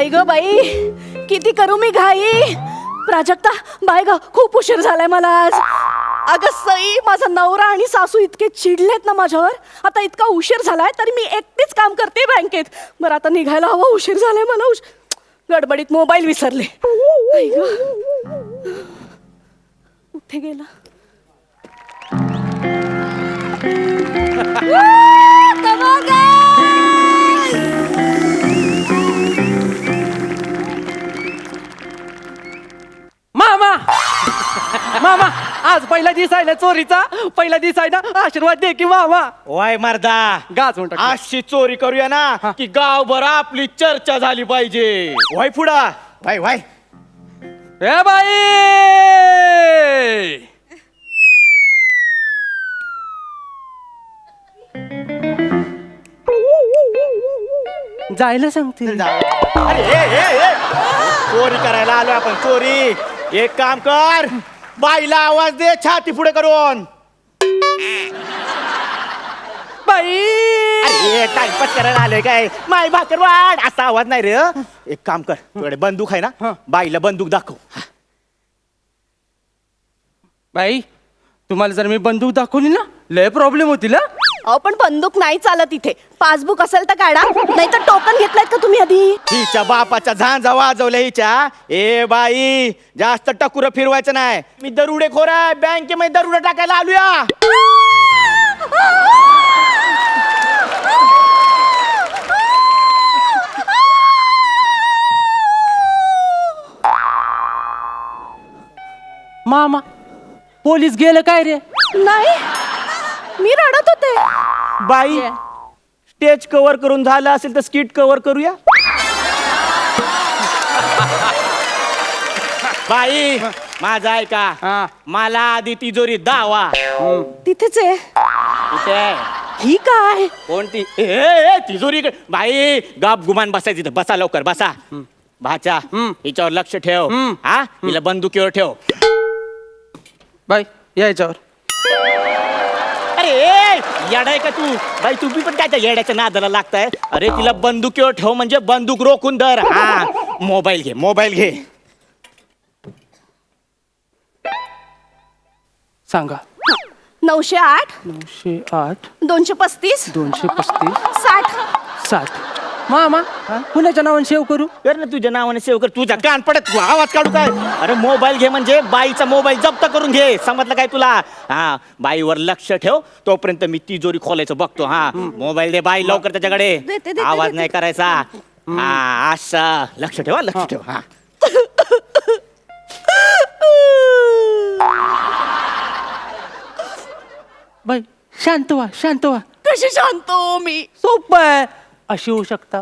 बाई ग बाई, किती करू मी घाई. प्राजक्ता बाय ग, खूप उशीर झालाय मला आज. अगं सई, माझा नवरा आणि सासू इतके चिडलेत ना माझ्यावर. आता इतका उशीर झालाय तरी मी एकटीच काम करते बँकेत. बरं आता निघायला हवं, उशीर झालाय मला. गडबडीत मोबाईल विसरले. बाई ग, कुठे गेला? मामा मामा, आज पहिला दिवस आहे ना चोरीचा. पहिला दिवस आहे ना, आशीर्वाद दे की मामा. वाय मर्दा, गाच म्हणतो. अशी चोरी करूया ना की गावभर आपली चर्चा झाली पाहिजे. वाय पुढा, वाय वाय. ए बाई, जायला सांगते. अरे ए, चोरी करायला आलो आपण, चोरी. एक काम कर, बाईला आवाज दे छाती पुढे करून. बाई, अरे टाइमपास करायला आलोय काय? माय भाकर वाढ असा आवाज नाही रे. एक काम कर, तुझ्याकडे बंदूक आहे ना, बाईला बंदूक दाखव. बाई, तुम्हाला जर मी बंदूक दाखवली ना, लय प्रॉब्लेम होतील. अहो पण बंदूक नाही चालत इथे. पासबुक असेल तर काढा, नाही तर टोकन घेतलायत का तुम्ही आधी? हिच्या बापाच्या झांजा वाजवल्या हिच्या. ए बाई, जास्त टकुर फिरवायचं नाही. मी दरुडे खोर आहे, बँकेमध्ये दरुडे टाकायला आलोया. मामा, पोलीस गेलं काय रे? नाही, मी रडत होते. बाई, स्टेज कव्हर करून झालं असेल तर स्किट कव्हर करूया. बाई, माझा ऐका, हा. मला आधी तिजोरी दावा. तिथेच आहे. कुठे आहे? ही काय? कोणती? ए तिजोरी बाई, गप गुमान बसायची इथं. बसा लवकर, बसा. भाचा, हिच्यावर लक्ष ठेव. हा, हिला बंदुकीवर ठेव. बाई, यायच्यावर. अरे येडाय का तू? बाई तुम्ही पण काय त्या येड्याच्या नादाला लागताय? अरे तिला बंदुकीवर ठेव म्हणजे बंदूक रोखून धर. हा, मोबाईल घे, मोबाईल घे. सांगा. 908 908 235 235 60. 60. मामा, कुणाच्या नावाने सेव्ह करू? कर ना तुझ्या नावाने सेव कर. तुझ्या कान पडत तू आवाज काढू काय? अरे मोबाईल घे म्हणजे बाईचा मोबाईल जप्त करून घे. समजलं काय तुला? हा, बाईवर लक्ष ठेव. तोपर्यंत मी तिजोरी खोलायचं बघतो. हा, मोबाईल दे बाई लवकर त्याच्याकडे. देते, आवाज देते. नाही करायचा. हा, असं लक्ष ठेवा, लक्ष ठेव. हा, बाई, शांत व्हा, शांत व्हा. कशी शांत हो मी? सोपं आहे. अशी होऊ शकता,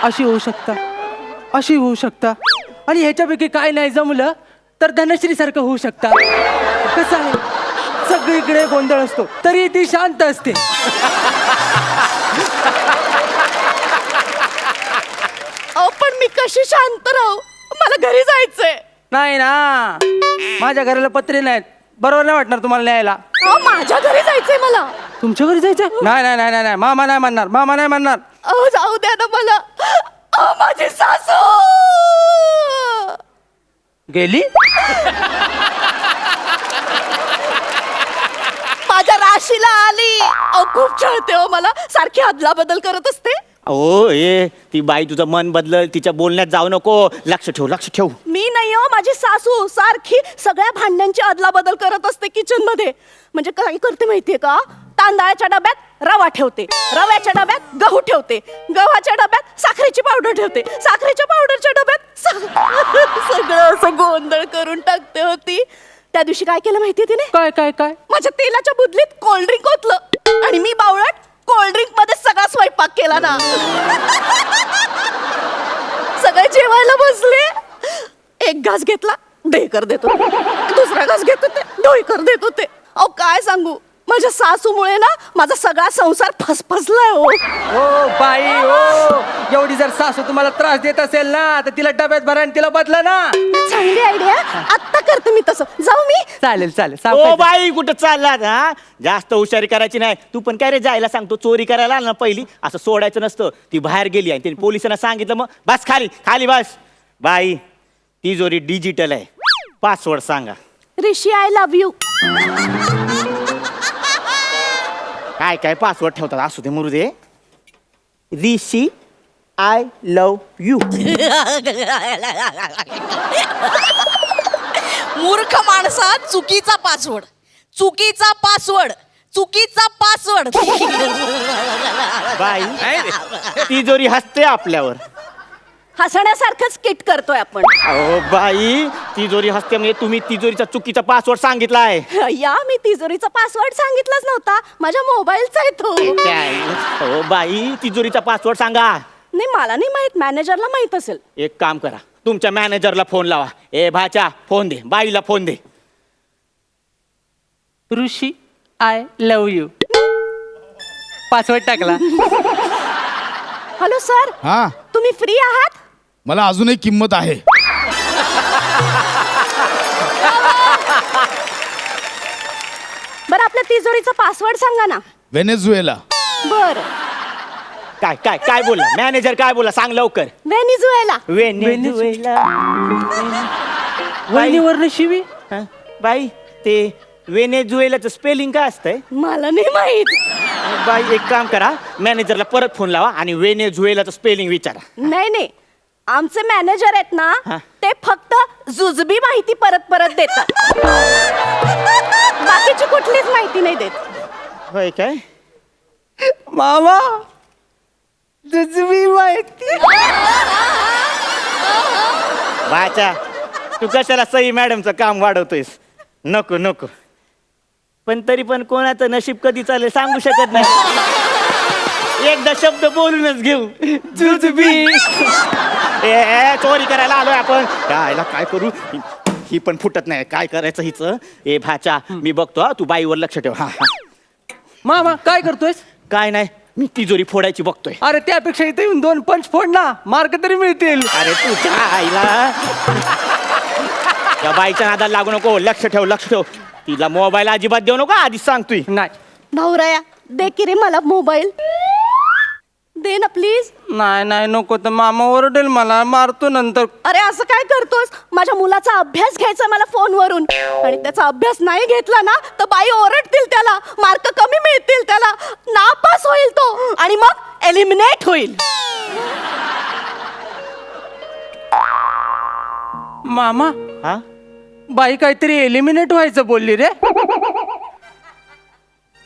अशी होऊ शकता, अशी होऊ शकता, आणि ह्याच्यापैकी काय नाही जमलं तर धनश्री सारखं होऊ शकता. कसं आहे, सगळीकडे गोंधळ असतो तरी ती शांत असते. अहो पण मी कशी शांत राहू? मला घरी जायचंय. नाही ना, माझ्या घराला पत्रे नाहीत. बरोबर नाही वाटणार तुम्हाला न्यायला. अहो माझ्या घरी जायचंय मला. तुमच्या घरी जायचं? नाही नाही नाही नाही नाही, मामा नाही म्हणणार, मामा नाही म्हणणार. अहो जाऊ द्या ना मला. अहो माझी सासू गेली. माझ्या राशीला आली. अहो खूप छळते हो मला, सारखी अदला बदल करत असते. ओ ए ती बाई तुझं मन बदलल, तिच्या बोलण्यात जाऊ नको. लक्ष ठेव, लक्ष ठेव. मी नाही हो, माझी सासू सारखी सगळ्या भांड्यांची अदला बदल करत असते किचन मध्ये. म्हणजे काय करते माहितीये का? तांदळाच्या डब्यात रवा ठेवते, रव्याच्या डब्यात गहू ठेवते, गव्हाच्या डब्यात साखरेची पावडर ठेवते, साखरेच्या पावडरच्या डब्यात सगळं असं गोंधळ करून टाकते होती. त्या दिवशी काय केलं माहितीये तिने? काय काय काय? माझ्या तेलाच्या बुदलीत कोल्ड्रिंक ओतलं आणि मी बावळट कोल्ड्रिंक मध्ये सगळा स्वयंपाक केला ना. सगळे जेवायला बसले. एक घास घेतला, ढेकर देत होते. दुसरा घास घेत होते, ढोईकर देत होते. अहो काय सांगू, माझ्या सासूमुळे ना माझा सगळा संसार फसफसलाय हो. ओ बाई ओ, एवढी जर सासू तुम्हाला त्रास देत असेल ना तर तिला डब्यात भरा आणि तिला बदला ना. चांगली आयडिया, आत्ता करते मी तसं. जाऊ मी. चालेल चालेल ओ सावकाश. बाई कुठं चालला हा? जास्त हुशारी करायची नाही. तू पण काय रे जायला सांगतो, चोरी करायला आला ना पहिली असं सोडायचं नसतं. ती बाहेर गेली आणि त्यांनी पोलिसांना सांगितलं, मग बस खाली खाली बस. बाई तिजोरी डिजिटल आहे, पासवर्ड सांगा. ऋषी आय लव्ह यू. काय काय पासवर्ड ठेवतात, असू दे मरू दे. ऋषी आय लव्ह यू. मूर्ख माणसा, चुकीचा पासवर्ड, चुकीचा पासवर्ड, चुकीचा पासवर्ड. बाई तिजोरी हसते आपल्यावर. हसण्यासारखंच किट करतोय आपण. अहो बाई तिजोरी हसते म्हणजे तुम्ही तिजोरीचा चुकीचा पासवर्ड सांगितलाय. या मी तिजोरीचा पासवर्ड सांगितलाच नव्हता, माझ्या मोबाईलचा आहे तो. हो बाई तिजोरीचा पासवर्ड सांगा. नाही मला नाही माहित, मॅनेजरला माहित असेल. एक काम करा, तुमच्या मॅनेजरला फोन लावा. ए भाच्या फोन दे, बाईला phone they. Rishi I love you, password टाकला. हॅलो सर, हा, तुम्ही फ्री आहात? मला अजूनही किंमत आहे. बरं आपल्या तिजोरीचा पासवर्ड सांगा ना. व्हेनेझुएला. बर. काय काय काय बोला मॅनेजर, काय बोला सांग लवकर. व्हेनेझुएला. वेनेझुएला. वहिनीवरनं शिवी. हा? बाई ते वेनेझुएलाचं स्पेलिंग काय असतंय? मला नाही माहित. बाई एक काम करा, मॅनेजरला परत फोन लावा आणि वेनेझुएलाचं स्पेलिंग विचारा. नाही नाही, आमचे मॅनेजर आहेत ना हा. ते फक्त जुजबी माहिती परत परत देतात. बाकीची कुठलीच माहिती नाही देत. होय काय? मामा जुजबी माहिती. बाचा तू कशाला सई मॅडमचं काम वाढवतोयस? नको नको. पण तरी पण कोणाचं नशीब कधी चालेल सांगू शकत नाही. एकदा शब्द बोलूनच घेऊ. जुजबी. ए चोरी करायला आलोय आपण. यायला काय करू, ही पण फुटत नाही. काय करायचं हिचं? ए भाचा मी बघतो हा, तू बाईवर लक्ष ठेव. हा हा. मामा काय करतोयस? काय नाही, मी तिजोरी फोडायची बघतोय. अरे त्यापेक्षा इथे येऊन 2 पंच फोड ना, मार्क तरी मिळतील. अरे तुझ्या आईला त्या बाईच्या नादाला लागू नको. लक्ष ठेव लक्ष ठेव. तिला मोबाईल अजिबात देऊ नको, आधीच सांगतोय. नाही भाऊराया दे की रे मला मोबाईल. दे ना प्लीज. नाही नाही नको, तर मामा ओरडेल, मला मारतो नंतर. अरे असं काय करतोस? माझ्या मुलाचा अभ्यास घ्यायचा मला फोनवरून, आणि त्याचा अभ्यास नाही घेतला ना तर बाई ओरडतील त्याला, मार्क कमी मिळतील त्याला, नापास होईल तो आणि मग एलिमिनेट होईल. मामा हा बाई काहीतरी एलिमिनेट व्हायचं बोलली रे.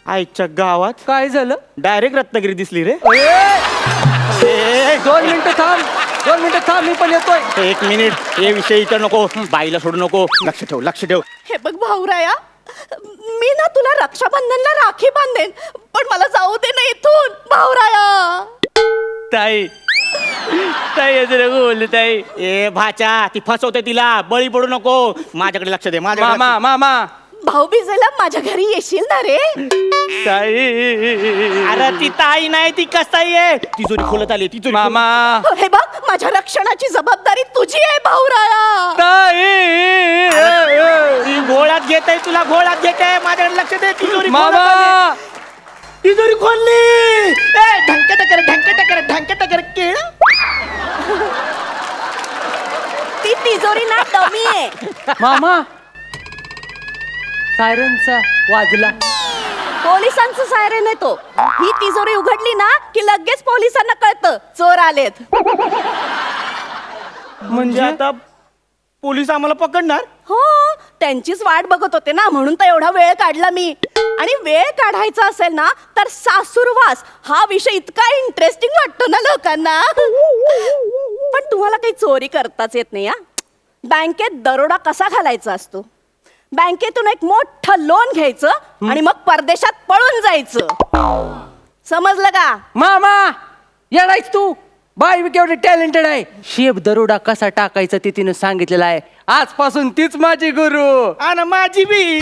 आईच्या गावात काय झालं? डायरेक्ट रत्नागिरी दिसली रे. ए, 2 मिनिटं थांब, 2 मिनिटं थांब, मी पण येतोय. एक मिनिट, हे विषय इतर नको, बाईला सोडू नको. लक्ष ठेव लक्ष ठेव. हे बघ भाऊराया, मी ना तुला रक्षाबंधनला राखी बांधेन, पण मला जाऊ दे ना इथून भाऊराया. ताई ताई असं नको बोलले ताई. ए भाच्या ती फसवते, तिला बळी पडू नको. माझ्याकडे लक्ष दे. माझ्या मामा मामा भाऊबीजेला माझ्या घरी येशील ना रे? ताई. अरे ती ताई नाही, ती कसाई आहे. तिजोरी खोलत आली तिजोरी. मामा हे बघ माझ्या रक्षणाची जबाबदारी तुझी आहे भाऊराया. ताई. ती घोळात घेत आहे, तुला घोळात घेत आहे. माझ्याकडे लक्ष दे. तिजोरी खोलत मामा आली. तिजोरी खोलली. ढंक टकर केळ. ती तिजोरी ना डमी आहे. मामा सायरनचा वाजला. पोलिसांचं सायरन आहे तो. ही तिजोरी उघडली ना की लगेच पोलिसांना कळतं चोर आलेत. म्हणजे आता पोलीस आम्हाला पकडणार? हो, त्यांचीच वाट बघत होते ना, म्हणून तर एवढा वेळ काढला मी. आणि वेळ काढायचा असेल ना तर सासूरवास हा विषय इतका इंटरेस्टिंग वाटतो ना लोकांना. पण तुम्हाला काही चोरी करताच येत नाही. बँकेत दरोडा कसा घालायचा असतो? बँकेतून एक मोठं लोन घ्यायचं आणि मग परदेशात पळून जायचं. समजलं का? मामा येडायच तू. बाई मी केवढी टॅलेंटेड आहे. शेप दरोडा कसा टाकायचा ते तिने सांगितलेलं आहे. आजपासून तीच माझी गुरु. आणि माझी बी.